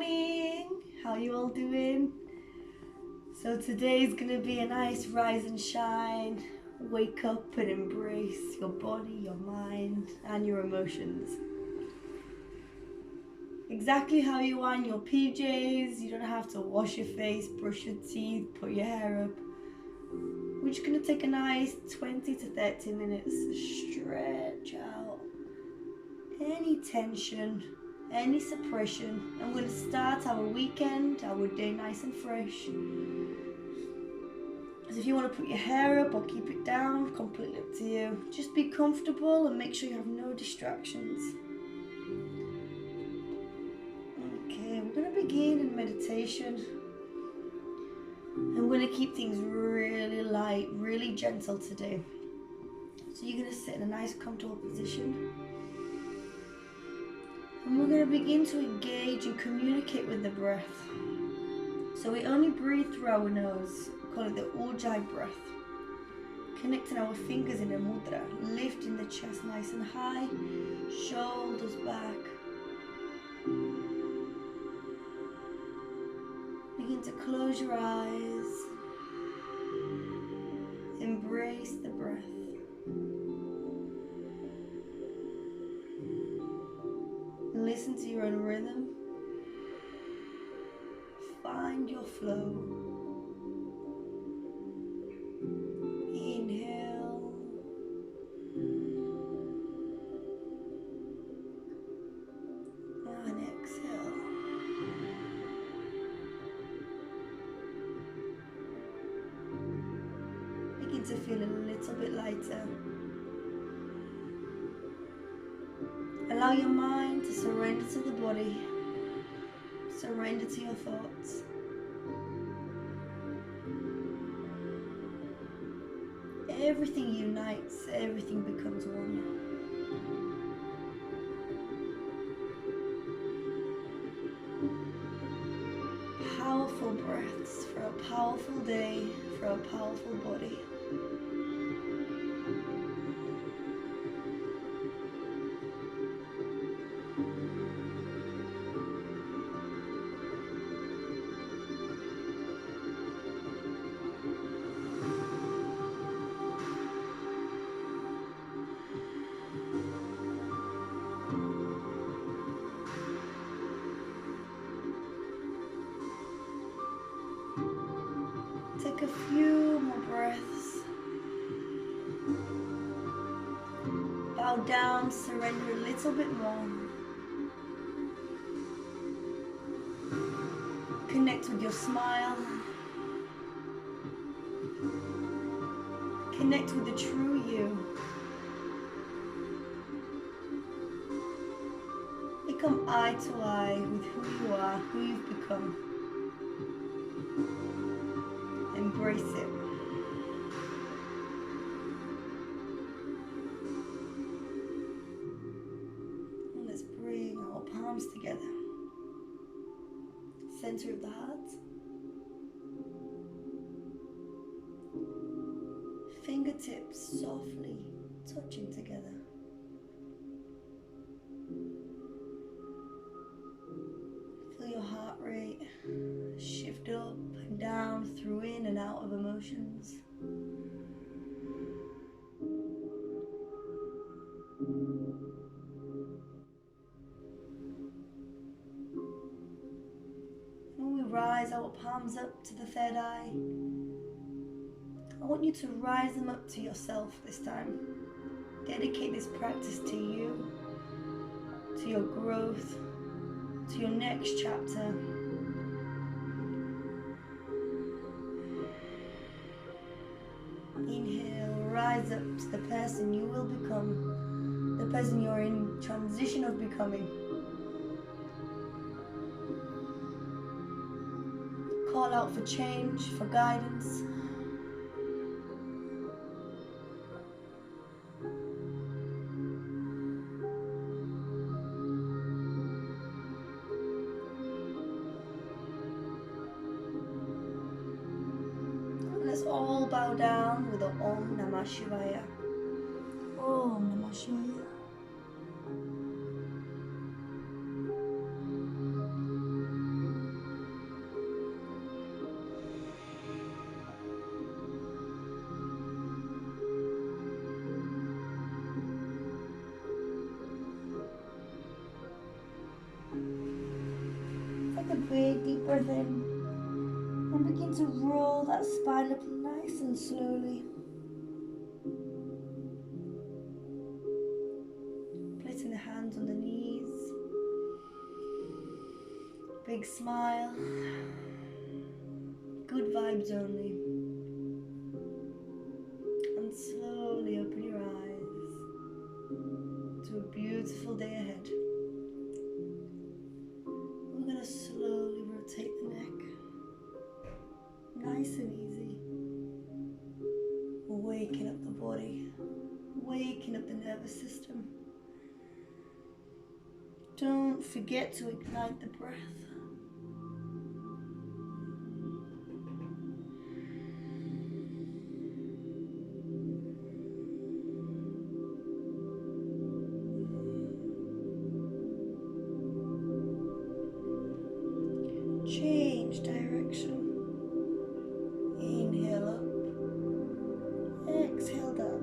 morning. How you all doing? So today's gonna be a nice rise and shine. Wake up and embrace your body, your mind, and your emotions. Exactly how you are in your PJs. You don't have to wash your face, brush your teeth, put your hair up. We're just gonna take a nice 20 to 30 minutes to stretch out any tension, any suppression. And we're going to start our weekend, our day nice and fresh. So if you want to put your hair up or keep it down, completely up to you. Just be comfortable and make sure you have no distractions. Okay, we're going to begin in meditation. I'm going to keep things really light, really gentle today. So you're going to sit in a nice comfortable position. And we're going to begin to engage and communicate with the breath. So we only breathe through our nose. We call it the Ujjayi breath. Connecting our fingers in a mudra, lifting the chest nice and high, shoulders back. Begin to close your eyes. Embrace the breath. Listen to your own rhythm. Find your flow. Inhale. And exhale. Begin to feel a little bit lighter. Allow your mind to surrender to the body. Surrender to your thoughts. Everything unites, everything becomes one. Powerful breaths for a powerful day, for a powerful body. Take a few more breaths. Bow down, surrender a little bit more. Connect with your smile. Connect with the true you. Become eye to eye with who you are, who you've become. Embrace it. And let's bring our palms together. Center of the heart. Fingertips softly touching together. Feel your heart rate shift up and down, through in and out of emotions. When we rise our palms up to the third eye, I want you to rise them up to yourself this time. Dedicate this practice to you, to your growth, to your next chapter. Inhale, rise up to the person you will become, the person you're in transition of becoming. Call out for change, for guidance. Let's all bow down with the Om Namah Shivaya. Om Namah Shivaya. Take a big deep breath in and begin to roll that spine up nice and slowly. Placing the hands on the knees. Big smile. Good vibes only. And slowly open your eyes to a beautiful day ahead. We're going to slowly rotate the neck. Nice and easy. Waking up the body. Waking up the nervous system. Don't forget to ignite the breath. Change direction. Inhale up. Exhale down.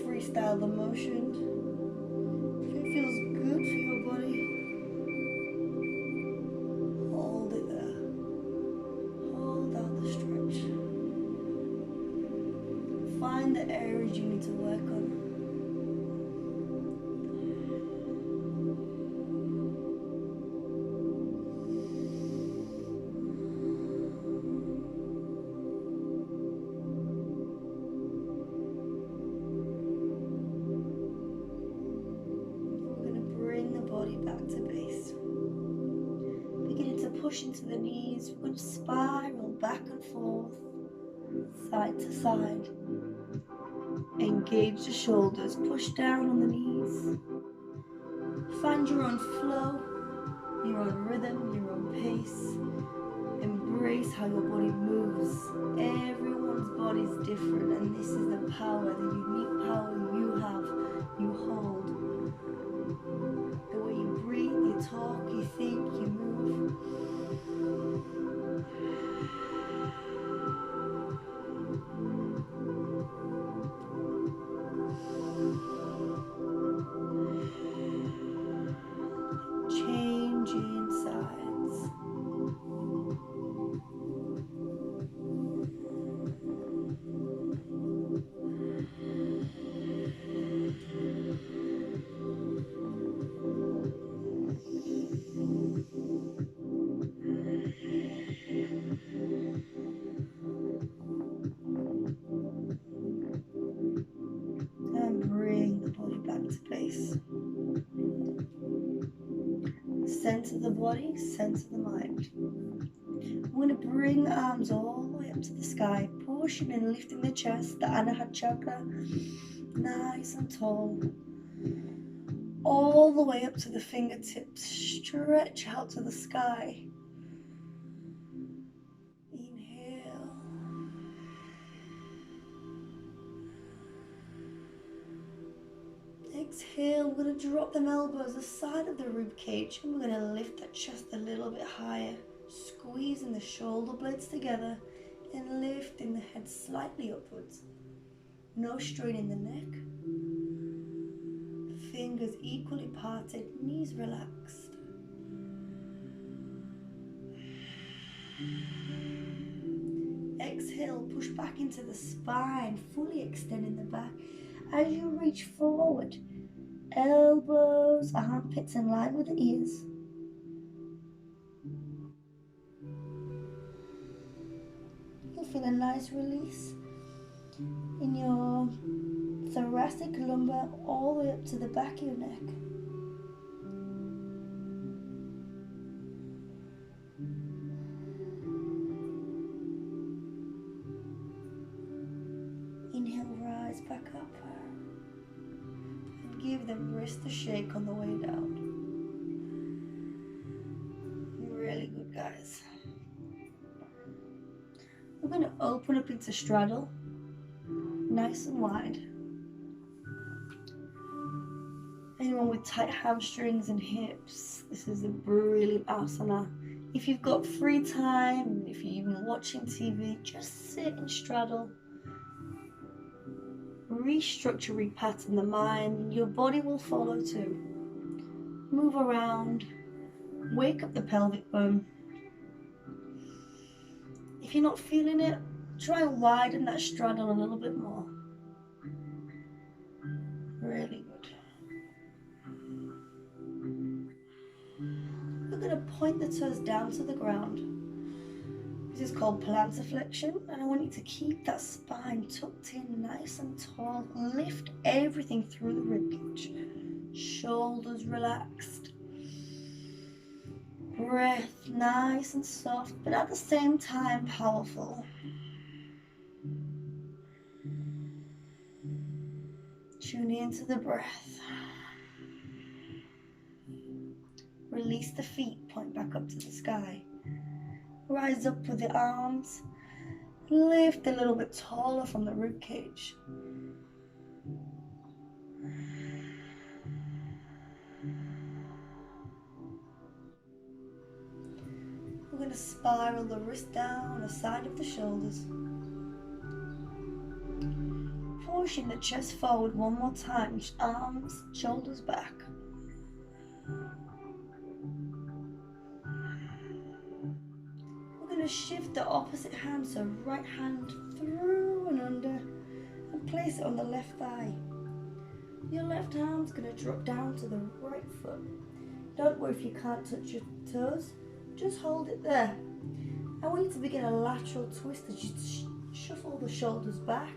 Freestyle the motion. If it feels good for your body, hold it there. Hold out the stretch. Find the areas you need to work on. Push into the knees. We're going to spiral back and forth, side to side. Engage the shoulders. Push down on the knees. Find your own flow, your own rhythm, your own pace. Embrace how your body moves. Everyone's body is different, and this is the power, the unique power you have, you hold. The way you breathe, you talk, you think, you move. Changing sides. And bring the body back to place. Center the body, center the mind. We're going to bring the arms all the way up to the sky, pushing and lifting the chest, the Anahata chakra, nice and tall. All the way up to the fingertips, stretch out to the sky. Inhale. Exhale, we're going to drop them elbows the side of the rib cage, and we're going to lift that chest a little bit higher, squeezing the shoulder blades together and lifting the head slightly upwards. No strain in the neck. Fingers equally parted, knees relaxed. Exhale, push back into the spine, fully extending the back. As you reach forward, elbows, armpits in line with the ears. You'll feel a nice release in your thoracic lumbar all the way up to the back of your neck. Inhale, rise back up. And give the wrist a shake on the way down. Really good, guys. We're going to open up into straddle, nice and wide. Anyone with tight hamstrings and hips, this is a brilliant asana. If you've got free time, if you're even watching TV, just sit and straddle. restructure, repattern the mind, your body will follow too. Move around, wake up the pelvic bone. If you're not feeling it, try and widen that straddle a little bit more. Really good. We're going to point the toes down to the ground. This is called plantar flexion, and I want you to keep that spine tucked in nice and tall. Lift everything through the ribcage. Shoulders relaxed. Breath nice and soft, but at the same time powerful. Tune into the breath. Release the feet, point back up to the sky. Rise up with the arms. Lift a little bit taller from the ribcage. We're going to spiral the wrist down the side of the shoulders. Pushing the chest forward one more time, arms, shoulders back. We're going to shift the opposite hand, so right hand through and under, and place it on the left thigh. Your left arm's going to drop down to the right foot. Don't worry if you can't touch your toes, just hold it there. I want you to begin a lateral twist as you shuffle the shoulders back.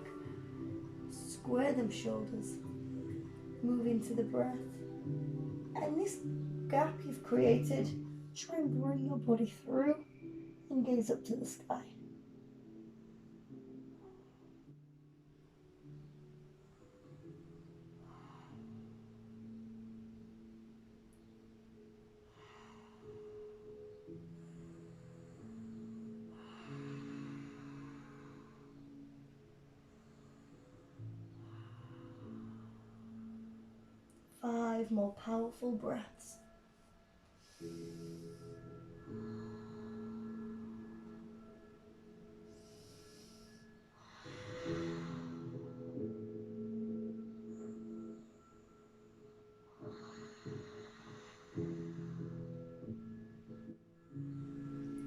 Square them shoulders. Move into the breath. And this gap you've created, try and bring your body through and gaze up to the sky. Five more powerful breaths.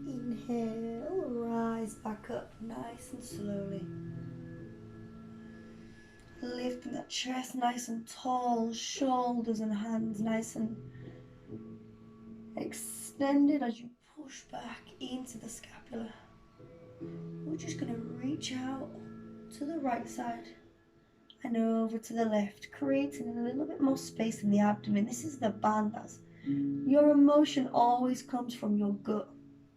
Inhale, rise back up nice and slowly. Lifting that chest nice and tall, shoulders and hands nice and extended as you push back into the scapula. We're just going to reach out to the right side and over to the left, creating a little bit more space in the abdomen. This is the bandhas. Your emotion always comes from your gut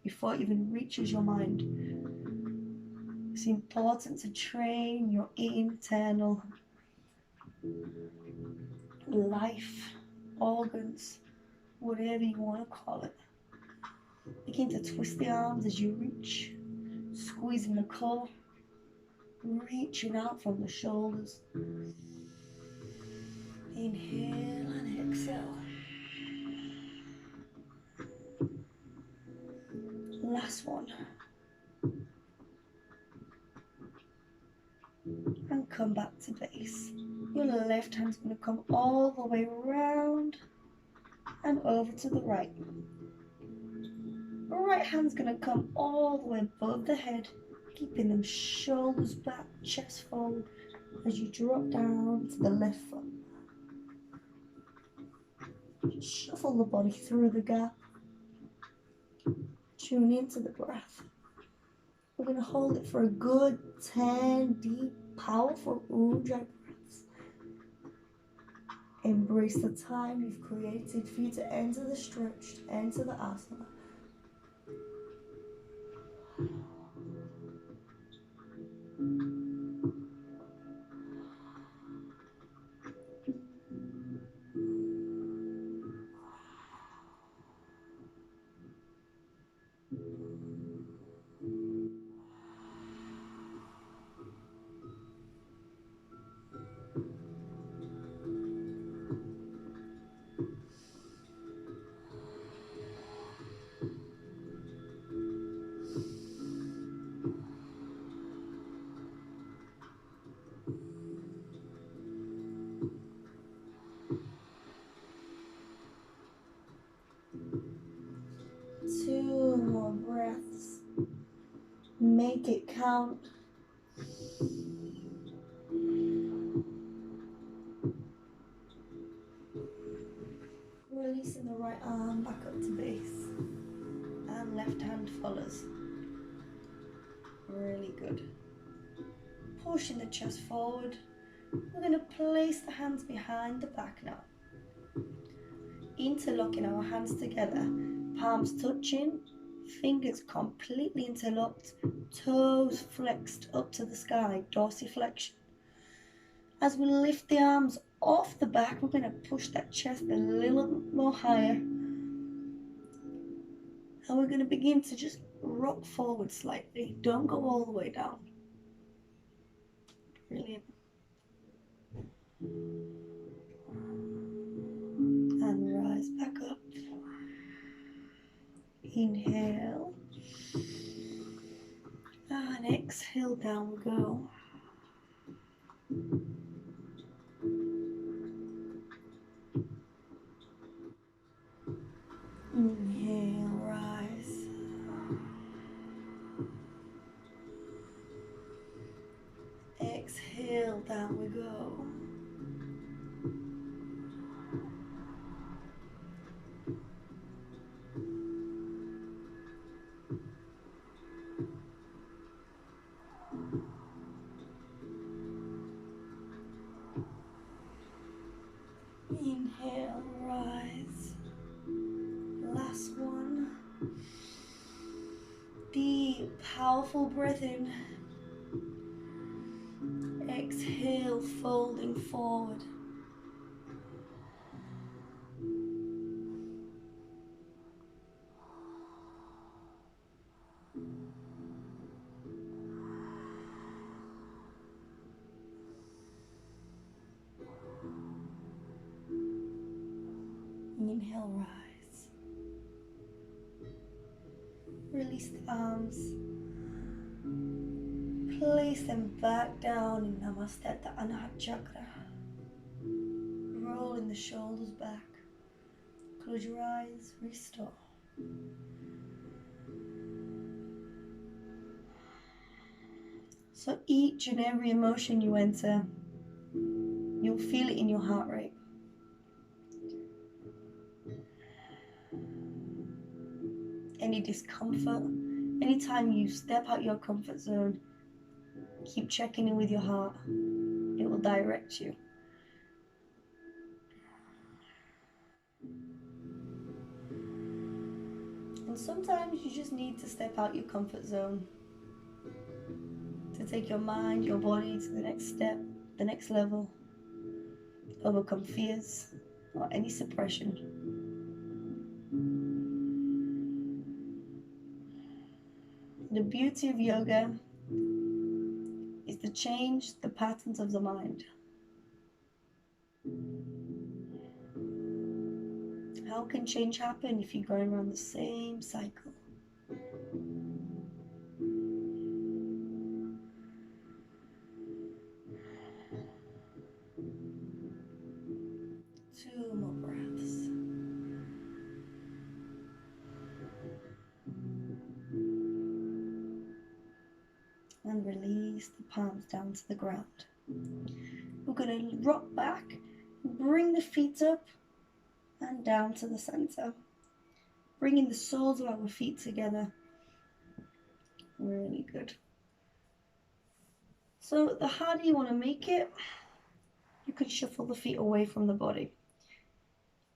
before it even reaches your mind. It's important to train your internal life, organs, whatever you want to call it. Begin to twist the arms as you reach, squeezing the core, reaching out from the shoulders. Inhale and exhale. Last one. And come back to base. Your left hand's going to come all the way around and over to the right. Your right hand's going to come all the way above the head, keeping them shoulders back, chest forward as you drop down to the left foot. Shuffle the body through the gap. Tune into the breath. We're going to hold it for a good 10 deep, powerful Ujjayi breaths. Embrace the time you've created for you to enter the stretch, to enter the asana. count. Releasing the right arm back up to base. And left hand follows. Really good. Pushing the chest forward. We're going to place the hands behind the back now. Interlocking our hands together. Palms touching. Fingers completely interlocked. Toes flexed up to the sky. Dorsiflexion. As we lift the arms off the back, we're going to push that chest a little more higher. And we're going to begin to just rock forward slightly. Don't go all the way down. Brilliant. And rise back up. Inhale. And exhale, down we go. Inhale, rise. Exhale, down we go. Inhale, rise. Last one. Deep, powerful breath in. Exhale, folding forward. Inhale, rise. Release the arms. Place them back down in Namaste at the Anahata Chakra. Rolling the shoulders back. Close your eyes, restore. So each and every emotion you enter, you'll feel it in your heart rate. Any discomfort, anytime you step out your comfort zone, keep checking in with your heart. It will direct you. And sometimes you just need to step out your comfort zone to take your mind, your body to the next step, the next level, overcome fears or any suppression. The beauty of yoga is to change the patterns of the mind. How can change happen if you're going around the same cycle? Two more breaths. And release the palms down to the ground. We're going to rock back, bring the feet up and down to the center. Bringing the soles of our feet together. Really good. So the harder you want to make it, you could shuffle the feet away from the body.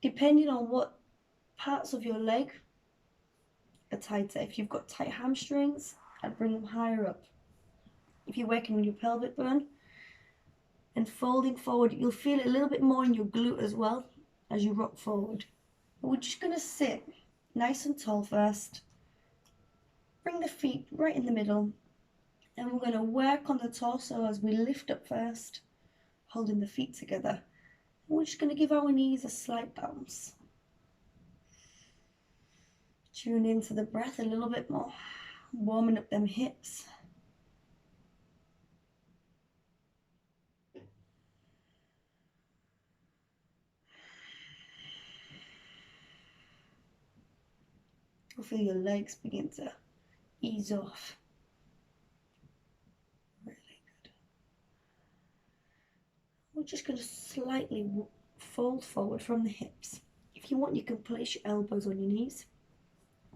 Depending on what parts of your leg are tighter. If you've got tight hamstrings, I'd bring them higher up. If you're working on your pelvic bone and folding forward, you'll feel it a little bit more in your glute as well as you rock forward. But we're just going to sit nice and tall first. Bring the feet right in the middle. And we're going to work on the torso as we lift up first, holding the feet together. And we're just going to give our knees a slight bounce. Tune into the breath a little bit more, warming up them hips. You'll feel your legs begin to ease off. just going to slightly fold forward from the hips. If you want, you can place your elbows on your knees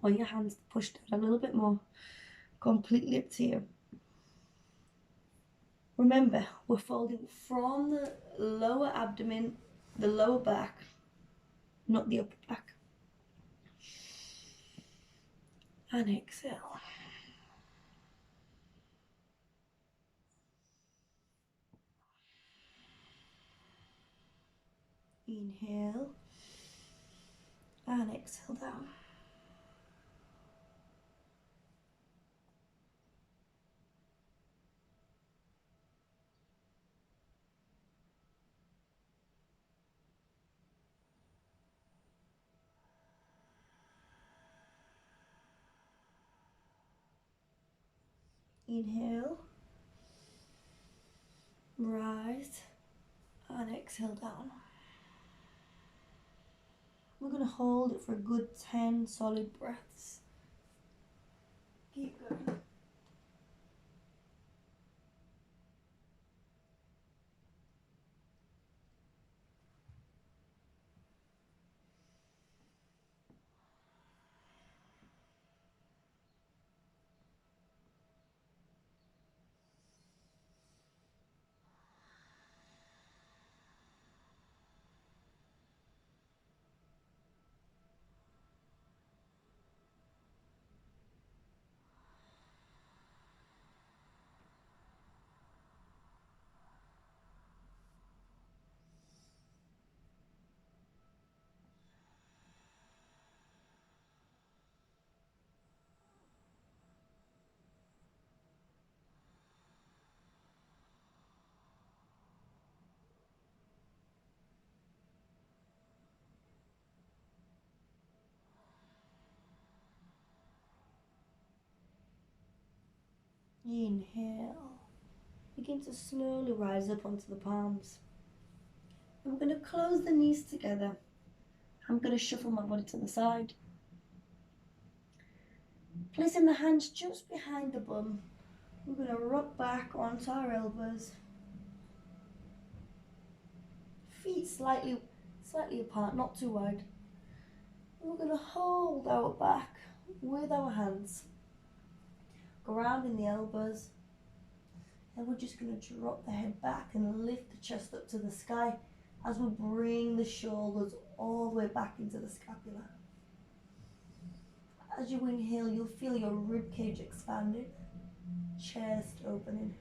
or your hands pushed down a little bit more. Completely up to you. Remember, we're folding from the lower abdomen, the lower back, not the upper back. And exhale. Inhale and exhale down. Inhale, rise, and exhale down. We're going to hold it for a good 10 solid breaths. Keep going. Inhale. Begin to slowly rise up onto the palms. And we're going to close the knees together. I'm going to shuffle my body to the side. Placing the hands just behind the bum. We're going to rock back onto our elbows. Feet slightly apart, not too wide. And we're going to hold our back with our hands. Grounding the elbows. And we're just going to drop the head back and lift the chest up to the sky as we bring the shoulders all the way back into the scapula. As you inhale, you'll feel your rib cage expanding, chest opening.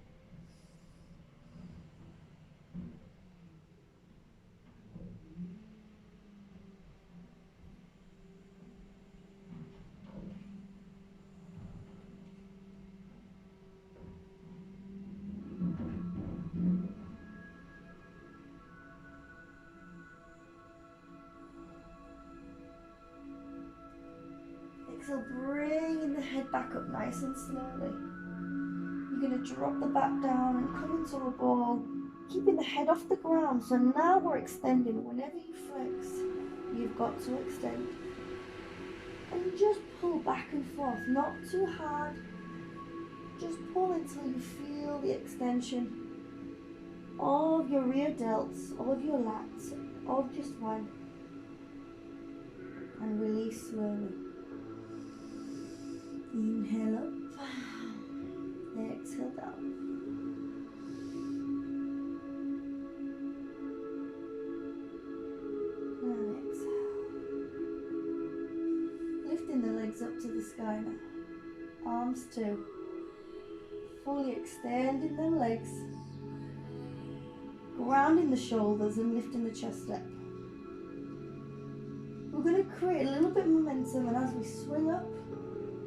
Exhale, bringing the head back up nice and slowly. You're going to drop the back down and come into a ball, keeping the head off the ground. So now we're extending. Whenever you flex, you've got to extend. And just pull back and forth, not too hard. Just pull until you feel the extension of your rear delts, of your lats, of your spine. And release slowly. Inhale up, exhale down. And exhale. Lifting the legs up to the sky now. Arms too. Fully extending the legs. Grounding the shoulders and lifting the chest up. We're going to create a little bit of momentum, and as we swing up,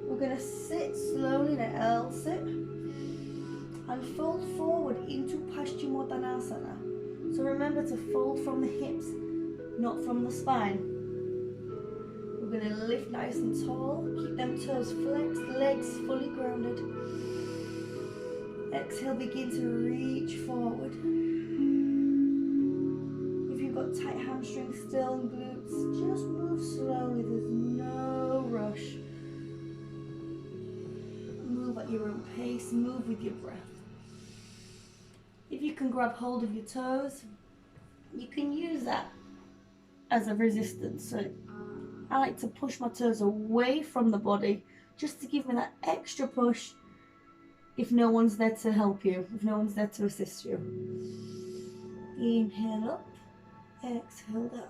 we're going to sit slowly in an L sit and fold forward into Paschimottanasana. So remember to fold from the hips, not from the spine. We're going to lift nice and tall, keep them toes flexed, legs fully grounded. Exhale, begin to reach forward. If you've got tight hamstrings still and glutes, just move slowly, there's no rush. Move at your own pace, move with your breath. If you can grab hold of your toes, You can use that as a resistance. So I like to push my toes away from the body just to give me that extra push if no one's there to help you, if no one's there to assist you. Inhale up, exhale down.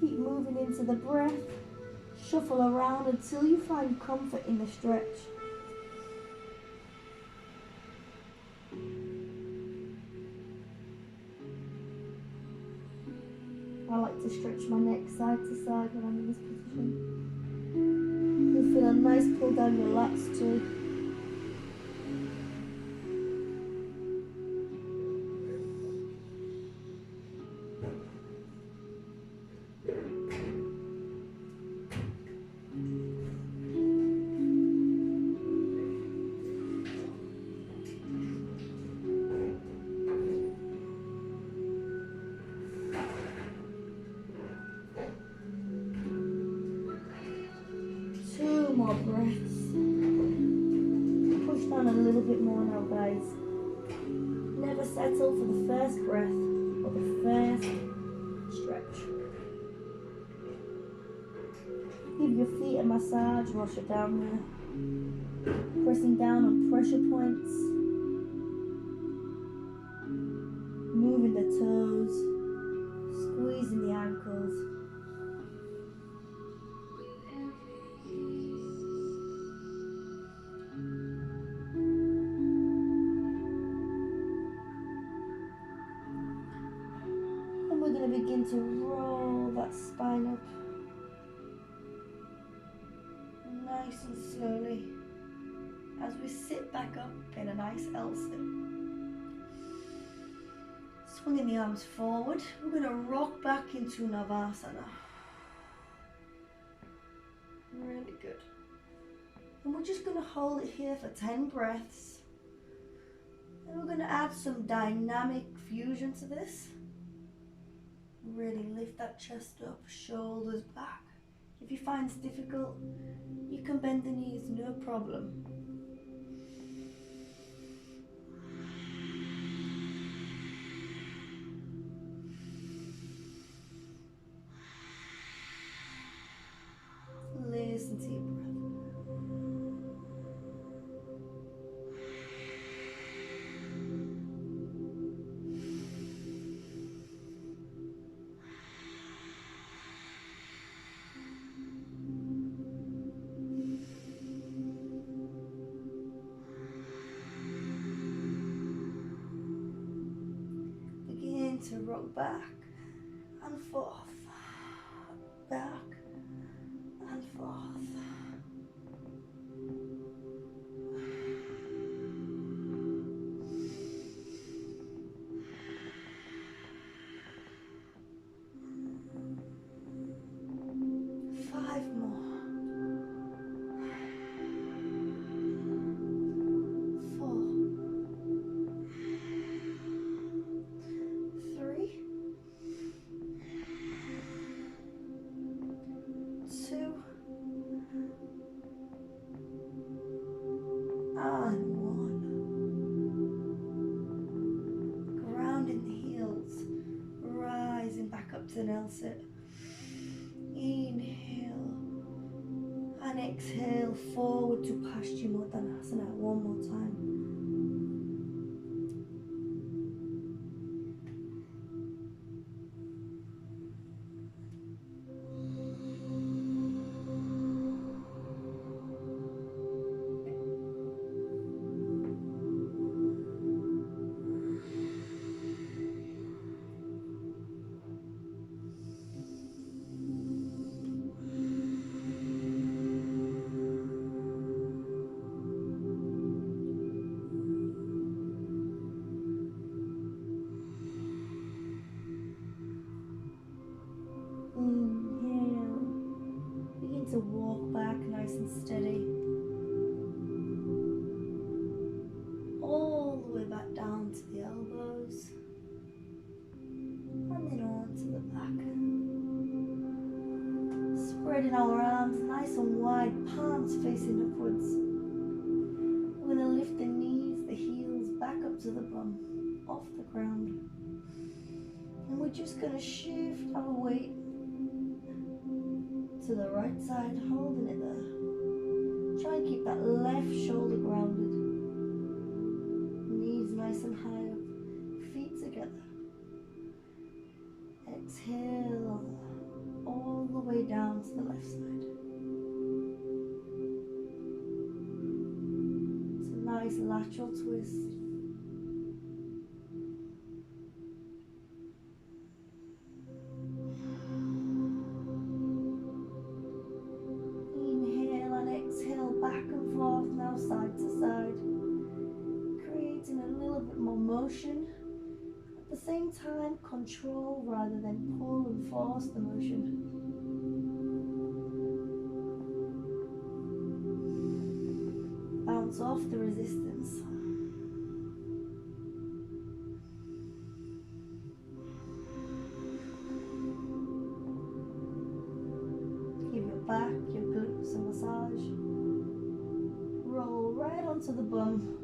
Keep moving into the breath. Shuffle around until you find comfort in the stretch. I like to stretch my neck side to side when I'm in this position. You'll feel a nice pull down your lats too. Two more breaths. Push down a little bit more now, guys. Never settle for the first breath or the first stretch. Give your feet a massage whilst you're down there. Pressing down on pressure points. Moving the toes. Squeezing the ankles. And we're going to begin to roll that spine up. Nice and slowly as we sit back up in a nice L-sit. Swinging the arms forward, we're going to rock back into Navasana. Really good. And we're just going to hold it here for 10 breaths. And we're going to add some dynamic fusion to this. Really lift that chest up, shoulders back. If you find it's difficult, you can bend the knees, no problem. Listen to your breath. Begin to rock back and forth, back and forth. Five more. 4, 3, 2, and 1. Grounding the heels, rising back up to an L-sit. Inhale and exhale forward to Paschimottanasana. One more time. Spreading our arms nice and wide, palms facing upwards. We're going to lift the knees, the heels back up to the bum, off the ground. And we're just going to shift our weight to the right side, holding it there. Try and keep that left shoulder grounded. Knees nice and high up, feet together. Exhale all the way down to the left side. It's a nice lateral twist. Inhale and exhale back and forth, now side to side, creating a little bit more motion. At the same time, control rather than pull and force the motion. Bounce off the resistance. Give your back, your glutes a massage. Roll right onto the bum.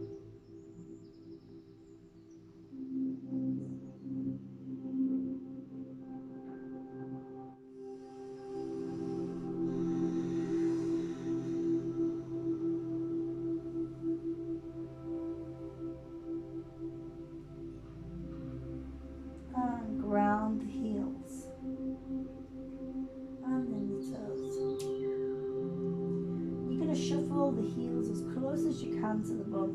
And ground the heels. And then the toes. You're going to shuffle the heels as close as you can to the bum.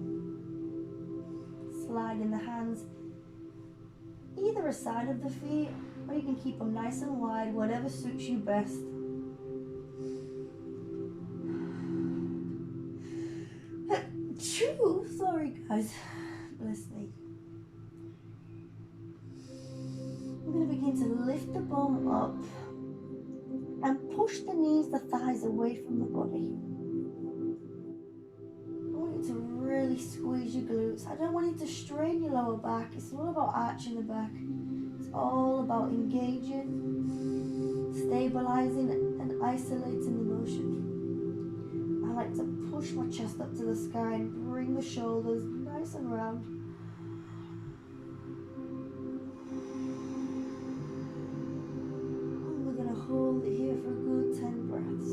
Sliding the hands either side of the feet, or you can keep them nice and wide, whatever suits you best. Sorry guys, bless me. We're going to begin to lift the bum up and push the knees, the thighs away from the body. I want you to really squeeze your glutes. I don't want you to strain your lower back. It's all about arching the back. It's all about engaging, stabilizing and isolating the motion. I like to push my chest up to the sky and bring the shoulders nice and round. And we're going to hold it here for a good 10 breaths.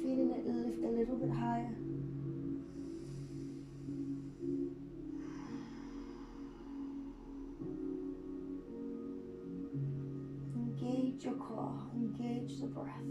Feeling it, lift a little bit higher. Engage your core, engage the breath.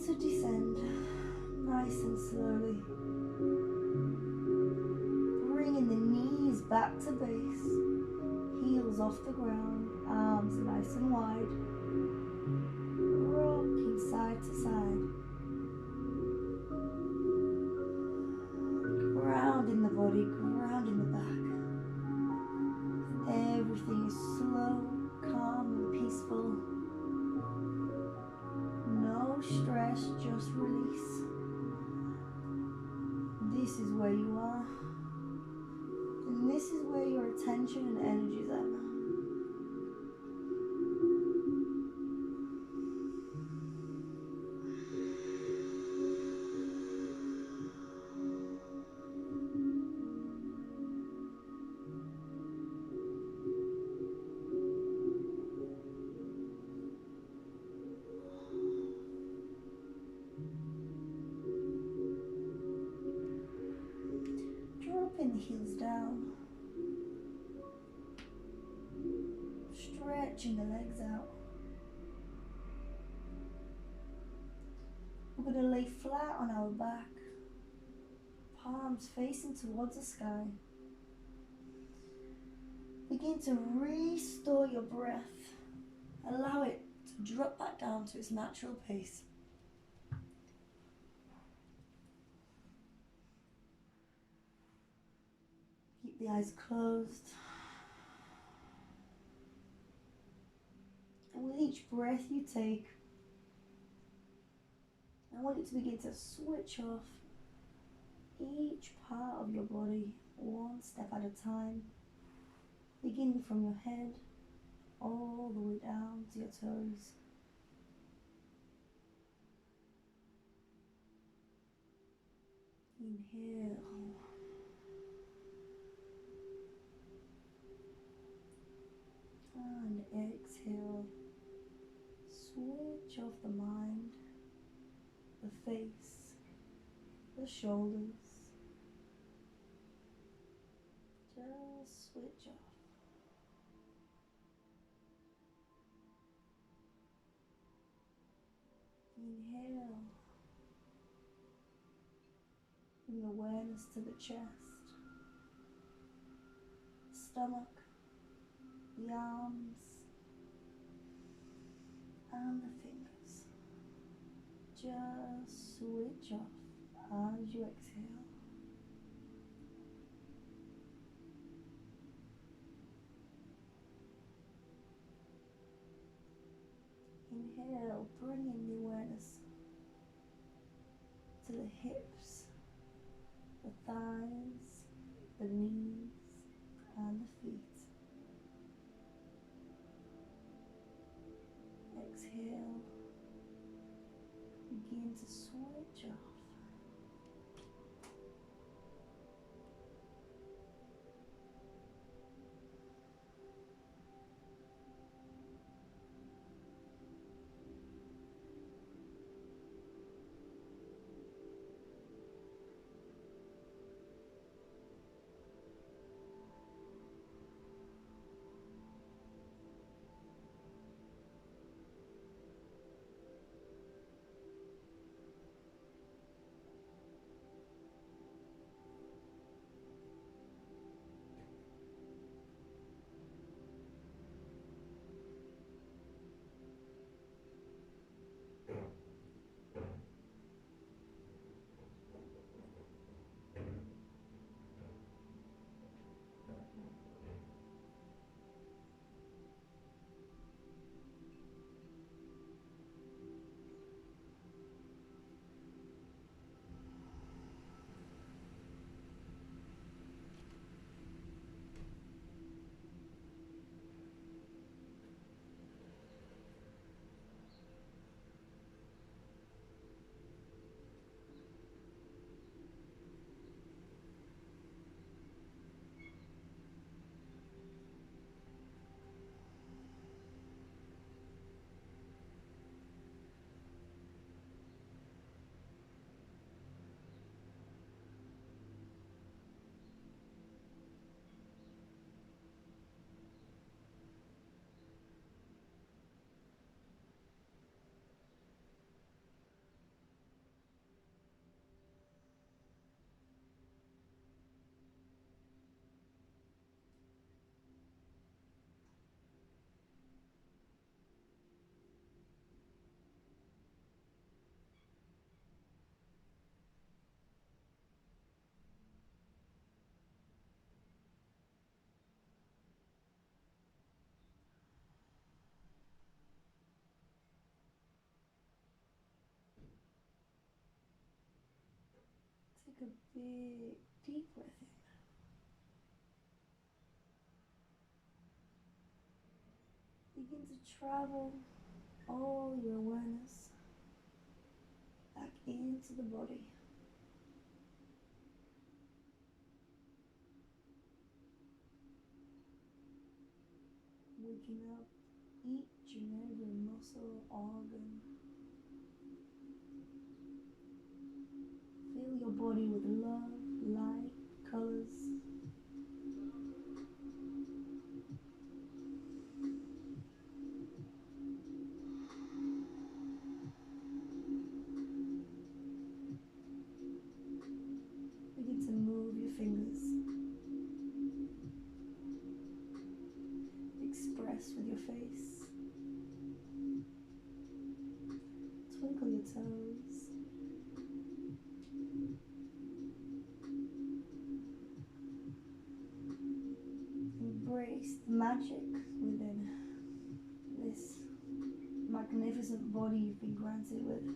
To descend nice and slowly, bringing the knees back to base, heels off the ground, arms nice and wide, rocking side to side, grounding the body, grounding the back. Everything is slow, calm and peaceful. No stress, just release. This is where you are, and this is where your attention and energy is at. the heels down. Stretching the legs out. We're going to lay flat on our back, palms facing towards the sky. Begin to restore your breath. Allow it to drop back down to its natural pace. Keep the eyes closed. And with each breath you take, I want you to begin to switch off each part of your body, one step at a time, beginning from your head all the way down to your toes. Inhale. And exhale. Switch off the mind, the face, the shoulders. Just switch off. Inhale. Bring awareness to the chest, stomach, the arms, and the fingers. Just switch off as you exhale. Inhale, bring in the awareness to the hips, the thighs, the knees, and the feet. Exhale, begin to switch off. Take a big, deep breath in. Begin to travel all your awareness back into the body. Waking up each and every muscle, organ. Fill your body with love, light, colors, twinkle your toes. Embrace the magic within this magnificent body you've been granted with.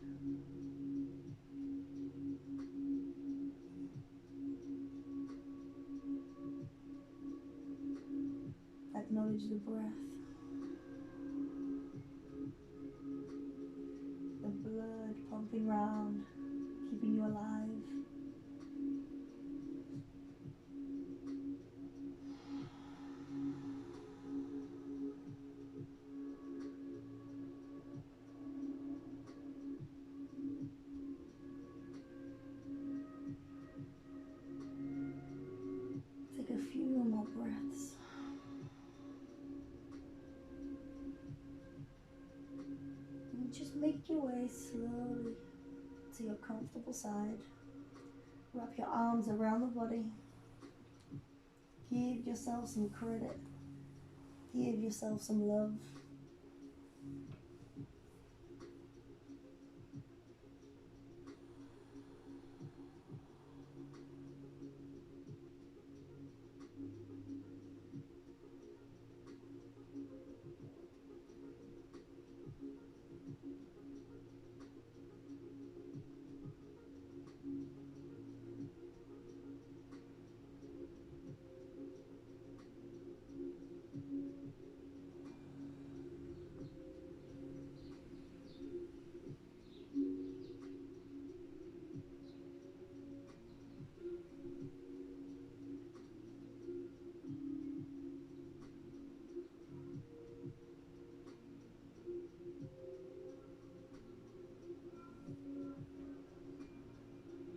Acknowledge the breath, the blood pumping round, keeping you alive. Take a few more breaths. And just make your way slowly to your comfortable side. Wrap your arms around the body. Give yourself some credit. Give yourself some love.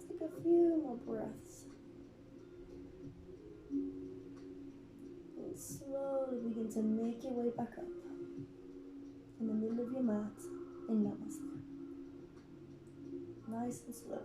Take a few more breaths. And slowly begin to make your way back up in the middle of your mat in Namaste. Nice and slowly.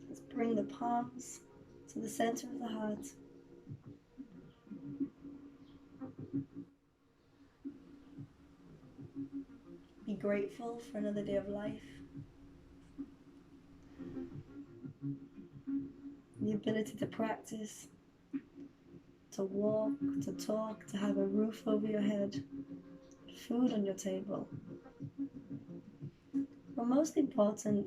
Let's bring the palms to the center of the heart. Be grateful for another day of life. The ability to practice, to walk, to talk, to have a roof over your head, food on your table. But most important,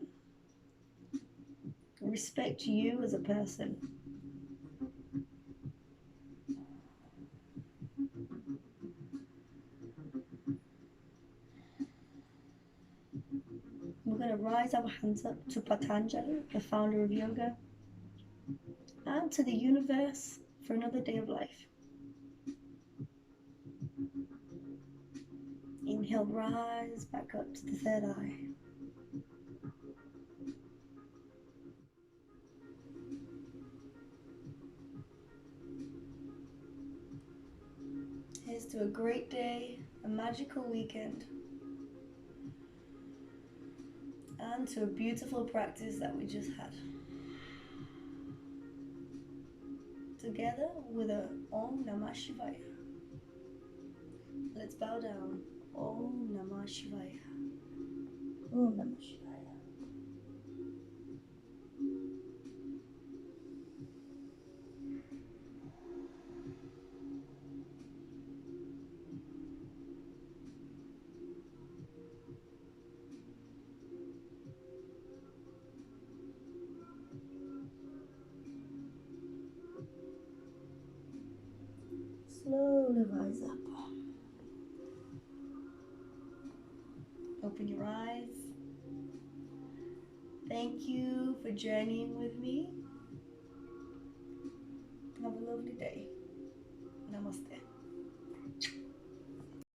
respect you as a person. We're going to rise our hands up to Patanjali, the founder of yoga, and to the universe for another day of life. Inhale, rise back up to the third eye. Here's to a great day, a magical weekend, and to a beautiful practice that we just had. Together with a Om Namah Shivaya. Let's bow down. Om Namah Shivaya. Om Namah Shivaya. Slowly rise up. Open your eyes. Thank you for journeying with me. Have a lovely day. Namaste.